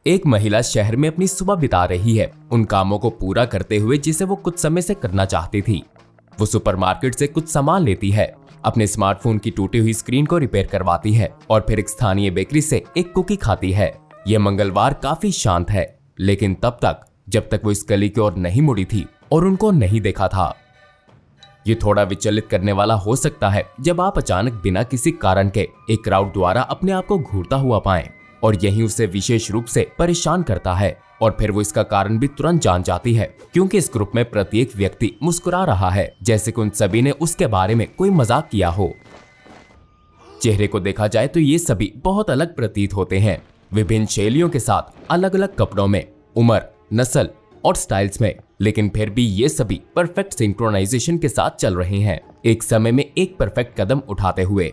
एक महिला शहर में अपनी सुबह बिता रही है, उन कामों को पूरा करते हुए जिसे वो कुछ समय से करना चाहती थी। वो सुपरमार्केट से कुछ सामान लेती है, अपने स्मार्टफोन की टूटी हुई स्क्रीन को रिपेयर करवाती है और फिर एक स्थानीय बेकरी से एक कुकी खाती है। यह मंगलवार काफी शांत है, लेकिन तब तक जब तक वो इस गली की ओर नहीं मुड़ी थी और उनको नहीं देखा था। ये थोड़ा विचलित करने वाला हो सकता है जब आप अचानक बिना किसी कारण के एक क्राउड द्वारा अपने आप को घूरता हुआ पाएं, और यही उसे विशेष रूप से परेशान करता है। और फिर वो इसका कारण भी तुरंत जान जाती है, क्योंकि इस ग्रुप में प्रत्येक व्यक्ति मुस्कुरा रहा है जैसे कि उन सभी ने उसके बारे में कोई मजाक किया हो। चेहरे को देखा जाए तो ये सभी बहुत अलग प्रतीत होते हैं, विभिन्न शैलियों के साथ, अलग अलग कपड़ों में, उम्र, नस्ल और स्टाइल्स में, लेकिन फिर भी ये सभी परफेक्ट सिंक्रोनाइजेशन के साथ चल रहे हैं, एक समय में एक परफेक्ट कदम उठाते हुए।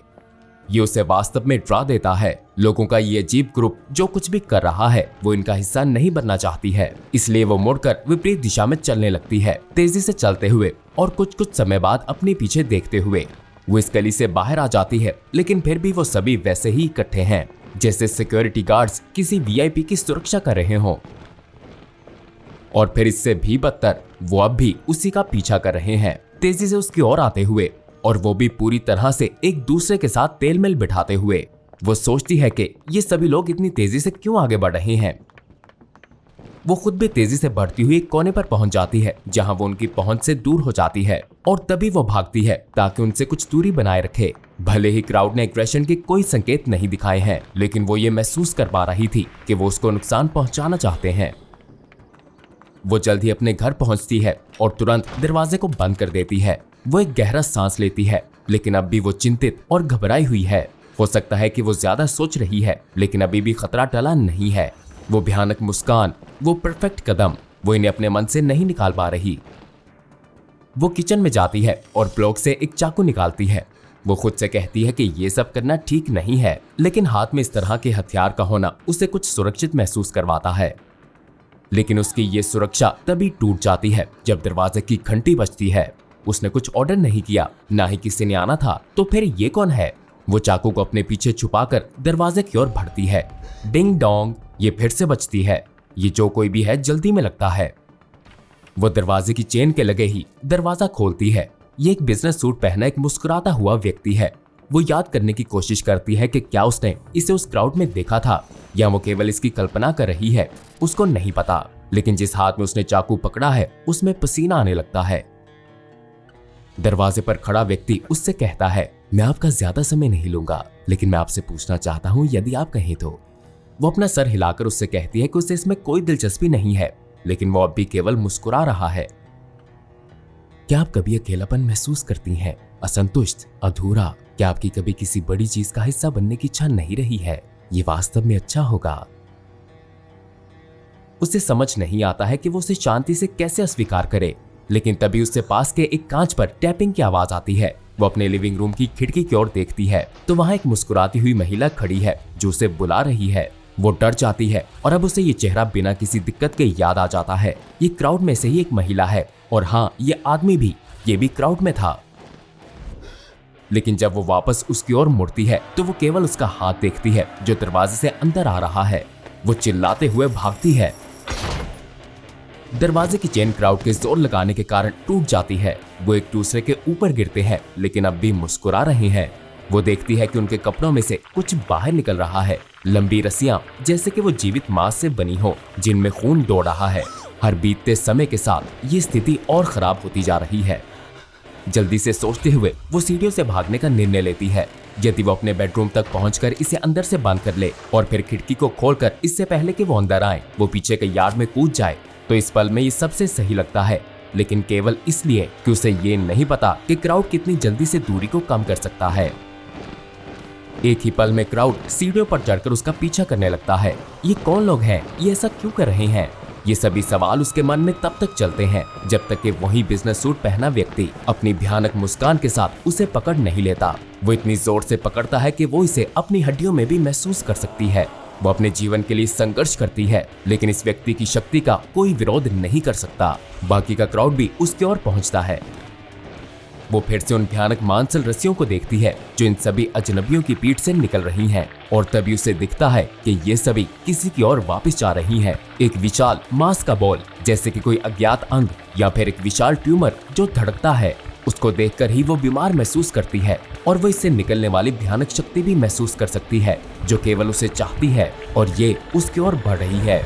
ये उसे वास्तव में डरा देता है। लोगों का ये अजीब ग्रुप जो कुछ भी कर रहा है वो इनका हिस्सा नहीं बनना चाहती है, इसलिए वो मुड़कर विपरीत दिशा में चलने लगती है, तेजी से चलते हुए, और कुछ समय बाद अपने पीछे देखते हुए वो इस गली से बाहर आ जाती है। लेकिन फिर भी वो सभी वैसे ही इकट्ठे हैं जैसे सिक्योरिटी गार्ड्स किसी वीआईपी की सुरक्षा कर रहे हों। और फिर इससे भी बदतर, वो अब भी उसी का पीछा कर रहे हैं, तेजी से उसकी ओर आते हुए, और वो भी पूरी तरह से एक दूसरे के साथ तेलमेल बिठाते हुए। वो सोचती है कि ये सभी लोग इतनी तेजी से क्यों आगे बढ़ रहे हैं। वो खुद भी तेजी से बढ़ती हुई एक कोने पर पहुंच जाती है जहां वो उनकी पहुंच से दूर हो जाती है, और तभी वो भागती है ताकि उनसे कुछ दूरी बनाए रखे। भले ही क्राउड ने एग्रेशन के कोई संकेत नहीं दिखाए हैं, लेकिन वो ये महसूस कर पा रही थी कि वो उसको नुकसान पहुंचाना चाहते हैं। वो जल्द ही अपने घर पहुंचती है और तुरंत दरवाजे को बंद कर देती है। वो एक गहरा सांस लेती है, लेकिन अब भी वो चिंतित और घबराई हुई है। हो सकता है कि वो ज्यादा सोच रही है, लेकिन अभी भी खतरा टला नहीं है। वो भयानक मुस्कान, वो परफेक्ट कदम, वो इन्हें अपने मन से नहीं निकाल पा रही। वो किचन में जाती है और ब्लॉक से एक चाकू निकालती है। वो खुद से कहती है कि ये सब करना ठीक नहीं है, लेकिन हाथ में इस तरह के हथियार का होना उसे कुछ सुरक्षित महसूस करवाता है। लेकिन उसकी ये सुरक्षा तभी टूट जाती है जब दरवाजे की घंटी बजती है। उसने कुछ ऑर्डर नहीं किया, ना ही किसी ने आना था, तो फिर ये कौन है। वो चाकू को अपने पीछे छुपाकर दरवाजे की ओर बढ़ती है। डिंग डोंग, ये फिर से बजती है। ये जो कोई भी है जल्दी में लगता है। वो दरवाजे की चेन के लगे ही दरवाजा खोलती है। ये एक बिजनेस सूट पहना एक मुस्कुराता हुआ व्यक्ति है। वो याद करने की कोशिश करती है कि क्या उसने इसे उस क्राउड में देखा था या वो केवल इसकी कल्पना कर रही है। उसको नहीं पता, लेकिन जिस हाथ में उसने चाकू पकड़ा है उसमें पसीना आने लगता है। दरवाजे पर खड़ा व्यक्ति उससे कहता है, मैं आपका ज्यादा समय नहीं लूंगा, लेकिन मैं आपसे पूछना चाहता हूं यदि आप कहें तो। वो अपना सर हिलाकर उससे कहती है कि उसे इसमें कोई दिलचस्पी नहीं है, लेकिन वो अब भी केवल मुस्कुरा रहा है। क्या आप कभी अकेलापन महसूस करती हैं, असंतुष्ट, अधूरा? क्या आपकी कभी किसी बड़ी चीज का हिस्सा बनने की इच्छा नहीं रही है? ये वास्तव में अच्छा होगा। उसे समझ नहीं आता है कि वो उसे शांति से कैसे अस्वीकार करे, लेकिन तभी उससे पास के एक कांच पर टैपिंग की आवाज आती है। वो अपने लिविंग रूम की खिड़की की ओर देखती है तो वहां एक मुस्कुराती हुई महिला खड़ी है जो उसे बुला रही है। वो डर जाती है और अब उसे ये चेहरा बिना किसी दिक्कत के याद आ जाता है। ये क्राउड में से ही एक महिला है, और हाँ, ये आदमी भी, ये भी क्राउड में था। लेकिन जब वो वापस उसकी ओर मुड़ती है तो वो केवल उसका हाथ देखती है जो दरवाजे से अंदर आ रहा है। वो चिल्लाते हुए भागती है। दरवाजे की चेन क्राउड के जोर लगाने के कारण टूट जाती है। वो एक दूसरे के ऊपर गिरते हैं, लेकिन अब भी मुस्कुरा रहे हैं। वो देखती है कि उनके कपड़ों में से कुछ बाहर निकल रहा है, लंबी रस्सियां जैसे कि वो जीवित मांस से बनी हो जिनमें खून दौड़ रहा है। हर बीतते समय के साथ ये स्थिति और खराब होती जा रही है। जल्दी से सोचते हुए वो सीढ़ियों से भागने का निर्णय लेती है। यदि वो अपने बेडरूम तक पहुंचकर इसे अंदर से बंद कर ले और फिर खिड़की को खोलकर इससे पहले कि वो अंदर आए वो पीछे के यार्ड में कूद जाए, तो इस पल में ये सबसे सही लगता है, लेकिन केवल इसलिए कि उसे ये नहीं पता कि क्राउड कितनी जल्दी से दूरी को कम कर सकता है। एक ही पल में क्राउड सीढ़ियों पर चढ़कर उसका पीछा करने लगता है। ये कौन लोग हैं? ये ऐसा क्यों कर रहे हैं? ये सभी सवाल उसके मन में तब तक चलते हैं जब तक कि वही बिजनेस सूट पहना व्यक्ति अपनी भयानक मुस्कान के साथ उसे पकड़ नहीं लेता। वो इतनी जोर से पकड़ता है कि वो इसे अपनी हड्डियों में भी महसूस कर सकती है। वो अपने जीवन के लिए संघर्ष करती है, लेकिन इस व्यक्ति की शक्ति का कोई विरोध नहीं कर सकता। बाकी का क्राउड भी उसकी ओर पहुंचता है। वो फिर से उन भयानक मांसल रस्सियों को देखती है जो इन सभी अजनबियों की पीठ से निकल रही हैं, और तभी उसे दिखता है कि ये सभी किसी की ओर वापस जा रही हैं। एक विशाल मांस का बॉल, जैसे कि कोई अज्ञात अंग या फिर एक विशाल ट्यूमर जो धड़कता है। उसको देखकर ही वो बीमार महसूस करती है और वो इससे निकलने वाली भयानक शक्ति भी महसूस कर सकती है जो केवल उसे चाहती है, और ये उसकी ओर बढ़ रही है।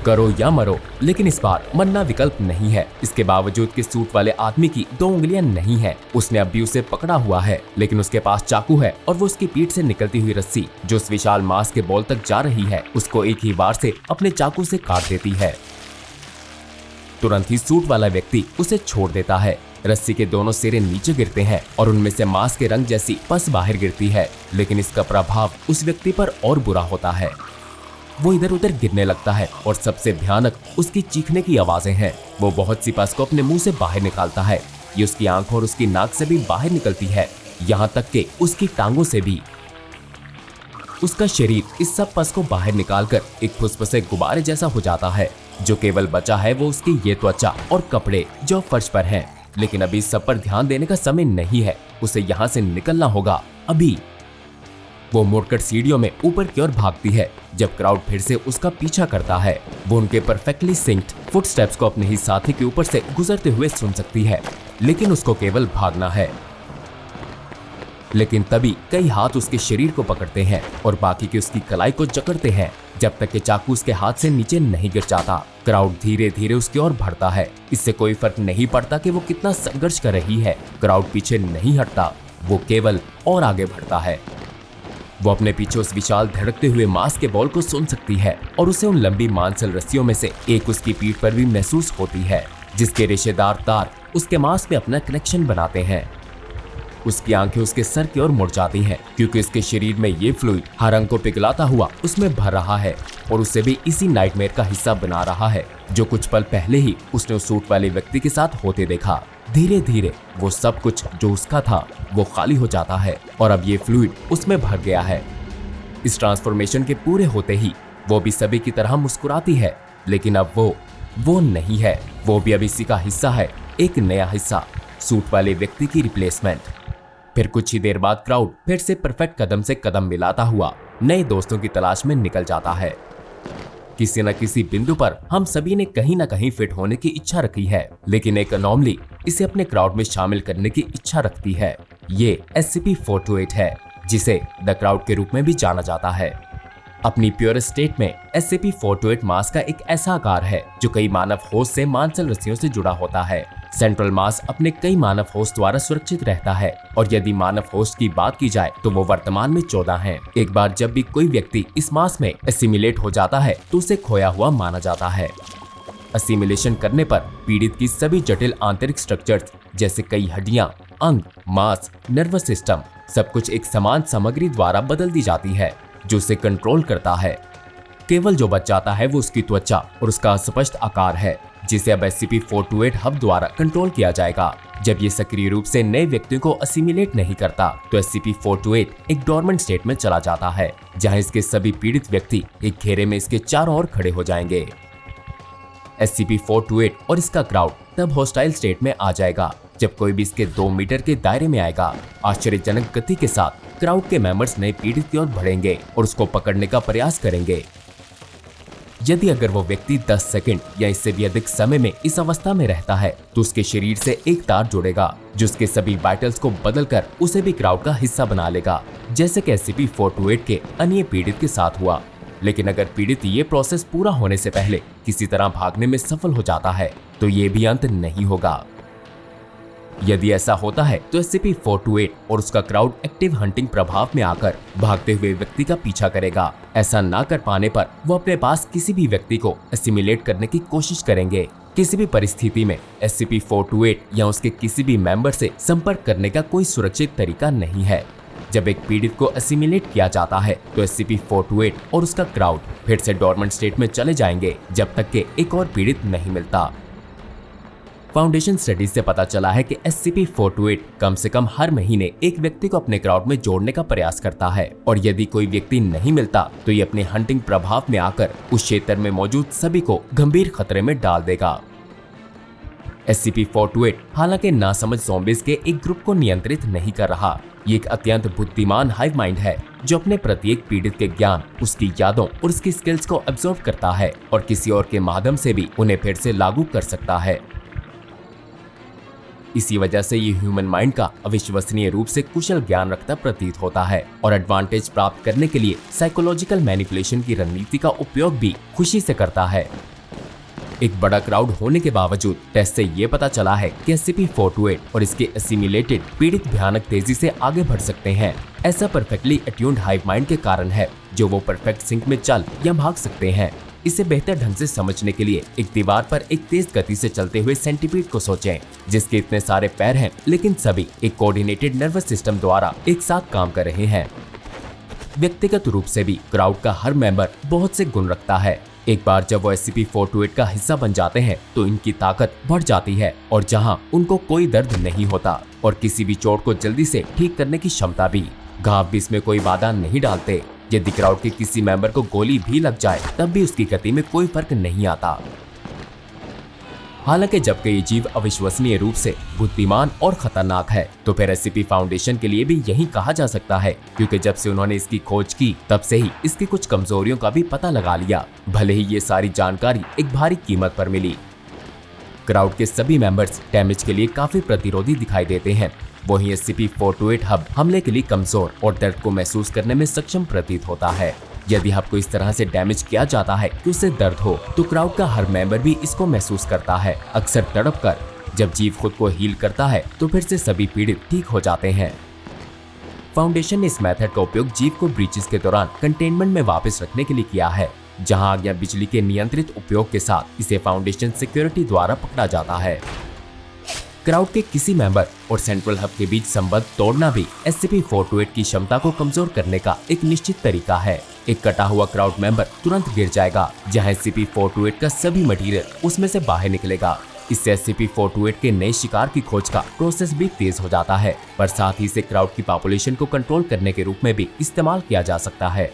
करो या मरो, लेकिन इस बार मरना विकल्प नहीं है। इसके बावजूद कि सूट वाले आदमी की 2 उंगलियां नहीं है, उसने अब भी उसे पकड़ा हुआ है, लेकिन उसके पास चाकू है और वो उसकी पीठ से निकलती हुई रस्सी जो उस विशाल मांस के बॉल तक जा रही है, उसको एक ही बार से अपने चाकू से काट देती है। तुरंत ही सूट वाला व्यक्ति उसे छोड़ देता है। रस्सी के दोनों सिरे नीचे गिरते हैं और उनमें से मांस के रंग जैसी पस बाहर गिरती है, लेकिन इसका प्रभाव उस व्यक्ति पर और बुरा होता है। वो इधर उधर गिरने लगता है और सबसे भयानक उसकी चीखने की आवाजें हैं। वो बहुत सी पस को अपने मुंह से बाहर निकालता है। ये उसकी आंखों और उसकी नाक से भी बाहर निकलती है, यहाँ तक कि उसकी टांगों से भी। उसका शरीर इस सब पस को बाहर निकालकर एक फुसफुसे गुब्बारे जैसा हो जाता है। जो केवल बचा है वो उसकी ये त्वचा और कपड़े जो फर्श पर हैं। लेकिन अभी सब पर ध्यान देने का समय नहीं है, उसे यहाँ से निकलना होगा अभी। वो मुड़कर सीढ़ियों में ऊपर की ओर भागती है जब क्राउड फिर से उसका पीछा करता है। वो उनके परफेक्टली सिंक्ड फुटस्टेप्स को अपने ही साथी के ऊपर से गुजरते हुए सुन सकती है, लेकिन उसको केवल भागना है। लेकिन तभी कई हाथ उसके शरीर को पकड़ते हैं और बाकी की उसकी कलाई को जकड़ते हैं जब तक कि चाकू उसके हाथ से नीचे नहीं गिर जाता। क्राउड धीरे धीरे उसकी ओर बढ़ता है। इससे कोई फर्क नहीं पड़ता कि वो कितना संघर्ष कर रही है। क्राउड पीछे नहीं हटता, वो केवल और आगे बढ़ता है। वो अपने पीछे उस विशाल धड़कते हुए मांस के बॉल को सुन सकती है और उसे उन लंबी मांसल रस्सियों में से एक उसकी पीठ पर भी महसूस होती है, जिसके रेशेदार तार उसके मांस में अपना कनेक्शन बनाते हैं। उसकी आंखें उसके सर की ओर मुड़ जाती हैं क्योंकि उसके शरीर में ये फ्लूइड हर अंग को पिघलाता हुआ उसमें भर रहा है और उसे भी इसी नाइटमेयर का हिस्सा बना रहा है जो कुछ पल पहले ही उसने उस सूट वाले व्यक्ति के साथ होते देखा। धीरे धीरे वो सब कुछ जो उसका था वो खाली हो जाता है और अब ये फ्लूइड उसमें भर गया है। इस ट्रांसफॉर्मेशन के पूरे होते ही वो भी सभी की तरह मुस्कुराती है, लेकिन अब वो नहीं है। वो भी अब इसी का हिस्सा है, एक नया हिस्सा, सूट वाले व्यक्ति की रिप्लेसमेंट। फिर कुछ ही देर बाद क्राउड फिर से परफेक्ट कदम से कदम मिलाता हुआ नए दोस्तों की तलाश में निकल जाता है। किसी न किसी बिंदु पर हम सभी ने कहीं न कहीं फिट होने की इच्छा रखी है, लेकिन एक अनोमली इसे अपने क्राउड में शामिल करने की इच्छा रखती है। ये SCP-428 है, जिसे द क्राउड के रूप में भी जाना जाता है। अपनी प्योर स्टेट में SCP-428 मास का एक ऐसा आकार है जो कई मानव होस्ट से मांसल रस्सियों से जुड़ा होता है। सेंट्रल मास अपने कई मानव होस्ट द्वारा सुरक्षित रहता है और यदि मानव होस्ट की बात की जाए तो वो वर्तमान में 14 हैं। एक बार जब भी कोई व्यक्ति इस मास में एसिमिलेट हो जाता है तो उसे खोया हुआ माना जाता है। असिमिलेशन करने पर पीड़ित की सभी जटिल आंतरिक स्ट्रक्चर्स जैसे कई हड्डियां, अंग, मांस, नर्वस सिस्टम सब कुछ एक समान सामग्री द्वारा बदल दी जाती है जो उसे कंट्रोल करता है। केवल जो बच जाता है वो उसकी त्वचा और उसका अस्पष्ट आकार है, जिसे अब SCP-428 हब द्वारा कंट्रोल किया जाएगा। जब ये सक्रिय रूप से नए व्यक्तियों को असिमिलेट नहीं करता तो SCP-428 एक डोरमेंट स्टेट में चला जाता है, जहां इसके सभी पीड़ित व्यक्ति एक घेरे में इसके चारों ओर खड़े हो जाएंगे। SCP-428 और इसका क्राउड तब हॉस्टाइल स्टेट में आ जाएगा जब कोई भी इसके 2 मीटर के दायरे में आएगा। आश्चर्यजनक गति के साथ क्राउड के मेंबर्स नए पीड़ित की ओर बढ़ेंगे और उसको पकड़ने का प्रयास करेंगे। यदि अगर वो व्यक्ति 10 सेकंड या इससे भी अधिक समय में इस अवस्था में रहता है तो उसके शरीर से एक तार जुड़ेगा जो उसके सभी वाइटल्स को बदलकर उसे भी क्राउड का हिस्सा बना लेगा, जैसे कि SCP-428 के अन्य पीड़ित के साथ हुआ। लेकिन अगर पीड़ित ये प्रोसेस पूरा होने से पहले किसी तरह भागने में सफल हो जाता है तो ये भी अंत नहीं होगा। यदि ऐसा होता है तो SCP-428 और उसका क्राउड एक्टिव हंटिंग प्रभाव में आकर भागते हुए व्यक्ति का पीछा करेगा। ऐसा ना कर पाने पर वो अपने पास किसी भी व्यक्ति को एसिमिलेट करने की कोशिश करेंगे। किसी भी परिस्थिति में SCP-428 या उसके किसी भी मेंबर से संपर्क करने का कोई सुरक्षित तरीका नहीं है। जब एक पीड़ित को एसिमिलेट किया जाता है तो SCP-428 और उसका क्राउड फिर से डोरमेंट स्टेट में चले जाएंगे जब तक कि एक और पीड़ित नहीं मिलता। फाउंडेशन स्टडीज से पता चला है कि SCP-428 कम से कम हर महीने एक व्यक्ति को अपने क्राउड में जोड़ने का प्रयास करता है और यदि कोई व्यक्ति नहीं मिलता तो ये अपने हंटिंग प्रभाव में आकर उस क्षेत्र में मौजूद सभी को गंभीर खतरे में डाल देगा। SCP-428 हालांकि नासमझ ज़ॉम्बीज के एक ग्रुप को नियंत्रित नहीं कर रहा। ये एक अत्यंत बुद्धिमान हाइव माइंड है जो अपने प्रत्येक पीड़ित के ज्ञान, उसकी यादों और उसकी स्किल्स को अब्सॉर्ब करता है और किसी और के माध्यम से भी उन्हें फिर से लागू कर सकता है। इसी वजह से ये ह्यूमन माइंड का अविश्वसनीय रूप से कुशल ज्ञान रखता प्रतीत होता है और एडवांटेज प्राप्त करने के लिए साइकोलॉजिकल मैनिपुलेशन की रणनीति का उपयोग भी खुशी से करता है। एक बड़ा क्राउड होने के बावजूद टेस्ट से ये पता चला है कि SCP-428 और इसके एसिमिलेटेड पीड़ित भयानक तेजी से आगे बढ़ सकते हैं। ऐसा परफेक्टली अट्यून्ड हाइव माइंड के कारण है जो वो परफेक्ट सिंक में चल या भाग सकते हैं। इसे बेहतर ढंग से समझने के लिए एक दीवार पर एक तेज गति से चलते हुए सेंटीपीड को सोचें, जिसके इतने सारे पैर हैं लेकिन सभी एक कोऑर्डिनेटेड नर्वस सिस्टम द्वारा एक साथ काम कर रहे हैं। व्यक्तिगत रूप से भी क्राउड का हर मेंबर बहुत से गुण रखता है। एक बार जब वो SCP-428 का हिस्सा बन जाते हैं तो इनकी ताकत बढ़ जाती है और जहां उनको कोई दर्द नहीं होता और किसी भी चोट को जल्दी से ठीक करने की क्षमता भी। घाव भी इसमें कोई बाधा नहीं डालते। यदि क्राउड के किसी मेंबर को गोली भी लग जाए तब भी उसकी गति में कोई फर्क नहीं आता। हालांकि जबकि ये जीव अविश्वसनीय रूप से बुद्धिमान और खतरनाक है तो फिर SCP फाउंडेशन के लिए भी यही कहा जा सकता है, क्योंकि जब से उन्होंने इसकी खोज की तब से ही इसकी कुछ कमजोरियों का भी पता लगा लिया, भले ही ये सारी जानकारी एक भारी कीमत पर मिली। क्राउड के सभी मेंबर्स डैमेज के लिए काफी प्रतिरोधी दिखाई देते हैं। वहीं SCP-428 हब हमले के लिए कमजोर और दर्द को महसूस करने में सक्षम प्रतीत होता है। यदि हब को इस तरह से डैमेज किया जाता है कि उसे दर्द हो तो क्राउड का हर मेंबर भी इसको महसूस करता है, अक्सर तड़प कर। जब जीव खुद को हील करता है तो फिर से सभी पीड़ित ठीक हो जाते हैं। फाउंडेशन ने इस मेथड का उपयोग जीव को ब्रीचेस के दौरान कंटेनमेंट में वापस रखने के लिए किया है, जहां आग या बिजली के नियंत्रित उपयोग के साथ इसे फाउंडेशन सिक्योरिटी द्वारा पकड़ा जाता है। क्राउड के किसी मेंबर और सेंट्रल हब के बीच संबंध तोड़ना भी SCP-428 की क्षमता को कमजोर करने का एक निश्चित तरीका है। एक कटा हुआ क्राउड मेंबर तुरंत गिर जाएगा, जहां SCP-428 का सभी मटेरियल उसमें से बाहर निकलेगा। इससे SCP-428 के नए शिकार की खोज का प्रोसेस भी तेज हो जाता है, पर साथ ही इसे क्राउड की पॉपुलेशन को कंट्रोल करने के रूप में भी इस्तेमाल किया जा सकता है।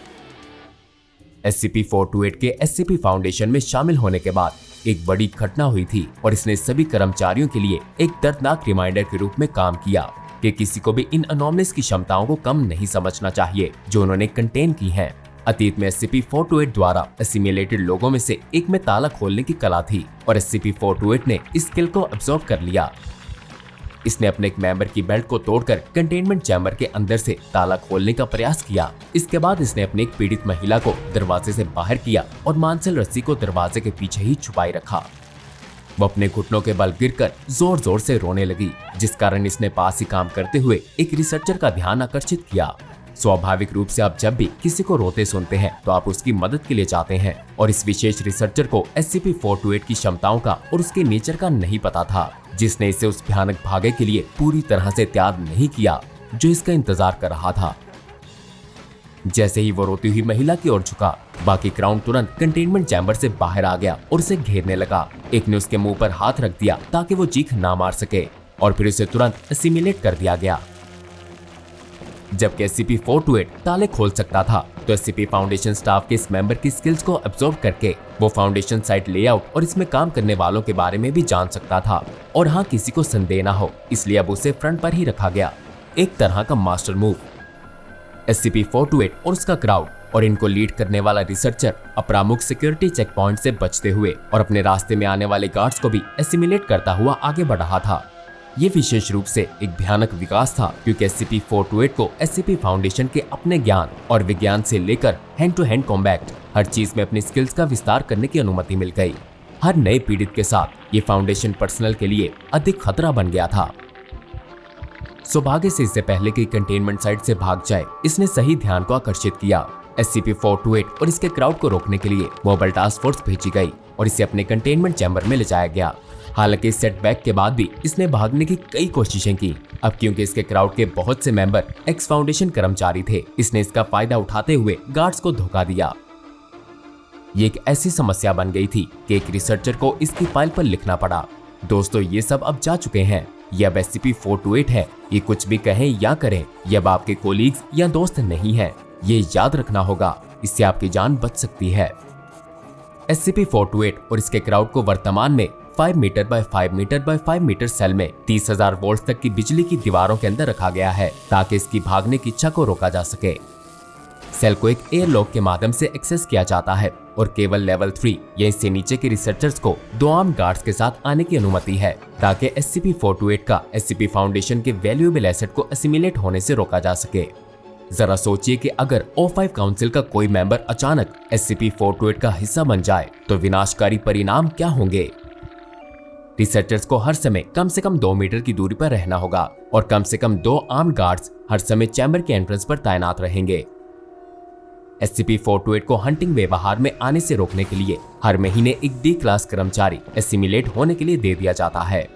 SCP-428 के SCP फाउंडेशन में शामिल होने के बाद एक बड़ी घटना हुई थी और इसने सभी कर्मचारियों के लिए एक दर्दनाक रिमाइंडर के रूप में काम किया कि किसी को भी इन अनोमलीज की क्षमताओं को कम नहीं समझना चाहिए जो उन्होंने कंटेन की हैं। अतीत में SCP-428 द्वारा एसिमिलेटेड लोगों में से एक में ताला खोलने की कला थी और SCP-428 ने इस स्किल को अब्सॉर्ब कर लिया। इसने अपने एक मेंबर की बेल्ट को तोड़कर कंटेनमेंट चैम्बर के अंदर से ताला खोलने का प्रयास किया। इसके बाद इसने अपनी एक पीड़ित महिला को दरवाजे से बाहर किया और मांसल रस्सी को दरवाजे के पीछे ही छुपाई रखा। वो अपने घुटनों के बल गिरकर जोर जोर से रोने लगी, जिस कारण इसने पास ही काम करते हुए एक रिसर्चर का ध्यान आकर्षित किया। स्वाभाविक रूप से आप जब भी किसी को रोते सुनते हैं तो आप उसकी मदद के लिए जाते हैं, और इस विशेष रिसर्चर को SCP-428 की क्षमताओं का और उसके नेचर का नहीं पता था, जिसने इसे उस भयानक भागे के लिए पूरी तरह से तैयार नहीं किया जो इसका इंतजार कर रहा था। जैसे ही वो रोती हुई महिला की ओर झुका, बाकी क्राउड तुरंत कंटेनमेंट चैम्बर से बाहर आ गया और उसे घेरने लगा। एक ने उसके मुंह पर हाथ रख दिया ताकि वो चीख ना मार सके और फिर उसे तुरंत एसिमिलेट कर दिया गया। जबकि SCP-428 ताले खोल सकता था तो SCP फाउंडेशन स्टाफ के इस मेंबर की स्किल्स को अब्सॉर्ब करके वो फाउंडेशन साइट लेआउट और इसमें काम करने वालों के बारे में भी जान सकता था। और हाँ, किसी को संदेह ना हो इसलिए अब उसे फ्रंट पर ही रखा गया, एक तरह का मास्टर मूव। SCP-428 और उसका क्राउड और इनको लीड करने वाला रिसर्चर अप्रामुख सिक्योरिटी चेक पॉइंट से बचते हुए और अपने रास्ते में आने वाले गार्ड्स को भी एसिमिलेट करता हुआ आगे बढ़ रहा था। ये विशेष रूप से एक भयानक विकास था, क्योंकि SCP-428 को SCP फाउंडेशन के अपने ज्ञान और विज्ञान से लेकर हैंड टू हैंड कॉम्बैट हर चीज में अपनी स्किल्स का विस्तार करने की अनुमति मिल गई। हर नए पीड़ित के साथ ये फाउंडेशन पर्सनल के लिए अधिक खतरा बन गया था। सौभाग्य से इससे पहले कि कंटेनमेंट साइट से भाग जाए, इसने सही ध्यान को आकर्षित किया। SCP-428 और इसके क्राउड को रोकने के लिए मोबाइल टास्क फोर्स भेजी गई और इसे अपने कंटेनमेंट चैम्बर में ले जाया गया। हालांकि इस सेटबैक के बाद भी इसने भागने की कई कोशिशें की। अब क्योंकि इसके क्राउड के बहुत से मेंबर एक्स फाउंडेशन कर्मचारी थे, इसने इसका फायदा उठाते हुए गार्ड्स को धोखा दिया। ये एक ऐसी समस्या बन गई थी कि एक रिसर्चर को इसकी फाइल पर लिखना पड़ा। दोस्तों, ये सब अब जा चुके हैं। ये अब SCP-428 है। ये कुछ भी कहें या करें, ये अब आपके कोलीग्स या दोस्त नहीं है। ये याद रखना होगा, इससे आपकी जान बच सकती है। SCP-428 और इसके क्राउड को वर्तमान में 5 metre by 5 metre by 5 metre cell में 30,000 वोल्ट तक की बिजली की दीवारों के अंदर रखा गया है ताकि इसकी भागने की इच्छा को रोका जा सके। सेल को एक एयरलॉक के माध्यम से एक्सेस किया जाता है और केवल लेवल 3 या इससे नीचे के रिसर्चर्स को 2 आर्म गार्ड्स के साथ आने की अनुमति है ताकि SCP-428 का SCP फाउंडेशन के वैल्यूएबल एसेट को असिमिलेट होने से रोका जा सके। जरा सोचिए कि अगर O5 काउंसिल का कोई मेंबर अचानक SCP-428 का हिस्सा बन जाए तो विनाशकारी परिणाम क्या होंगे। रिसर्चर्स को हर समय कम से कम 2 मीटर की दूरी पर रहना होगा और कम से कम 2 आर्म गार्ड्स हर समय चैम्बर के एंट्रेंस पर तैनात रहेंगे। SCP-428 को हंटिंग व्यवहार में आने से रोकने के लिए हर महीने एक D क्लास कर्मचारी एसिमिलेट होने के लिए दे दिया जाता है।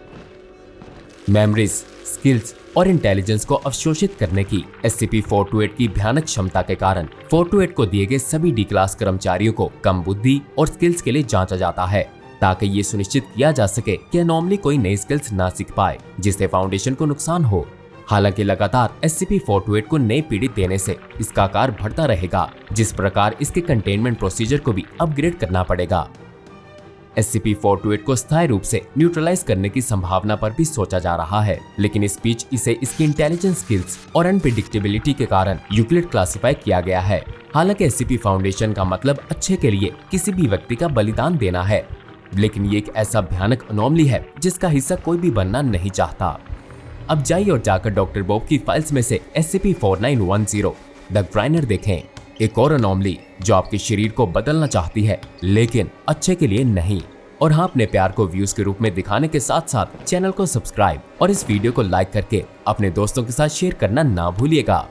मेमोरीज, स्किल्स और इंटेलिजेंस को अवशोषित करने की SCP-428 की भयानक क्षमता के कारण 428 को दिए गए सभी D क्लास कर्मचारियों को कम बुद्धि और स्किल्स के लिए जांचा जाता है ताकि ये सुनिश्चित किया जा सके कि एनॉमली कोई नई स्किल्स ना सीख पाए जिससे फाउंडेशन को नुकसान हो। हालांकि लगातार SCP-428 को नई पीढ़ी देने से इसका आकार बढ़ता रहेगा, जिस प्रकार इसके कंटेनमेंट प्रोसीजर को भी अपग्रेड करना पड़ेगा। SCP-428 को स्थायी रूप से न्यूट्रलाइज करने की संभावना पर भी सोचा जा रहा है, लेकिन इस बीच इसे इसकी इंटेलिजेंस स्किल्स और अनप्रेडिक्टेबिलिटी के कारण यूक्लिड क्लासिफाई किया गया है। हालांकि SCP फाउंडेशन का मतलब अच्छे के लिए किसी भी व्यक्ति का बलिदान देना है, लेकिन ये एक ऐसा भयानक अनोमली है जिसका हिस्सा कोई भी बनना नहीं चाहता। अब जाइए और जाकर डॉक्टर बॉब की फाइल्स में से SCP-4910 द ग्राइनर देखें, एक और अनोमली जो आपके शरीर को बदलना चाहती है लेकिन अच्छे के लिए नहीं। और हाँ, अपने प्यार को व्यूज के रूप में दिखाने के साथ साथ चैनल को सब्सक्राइब और इस वीडियो को लाइक करके अपने दोस्तों के साथ शेयर करना ना भूलिएगा।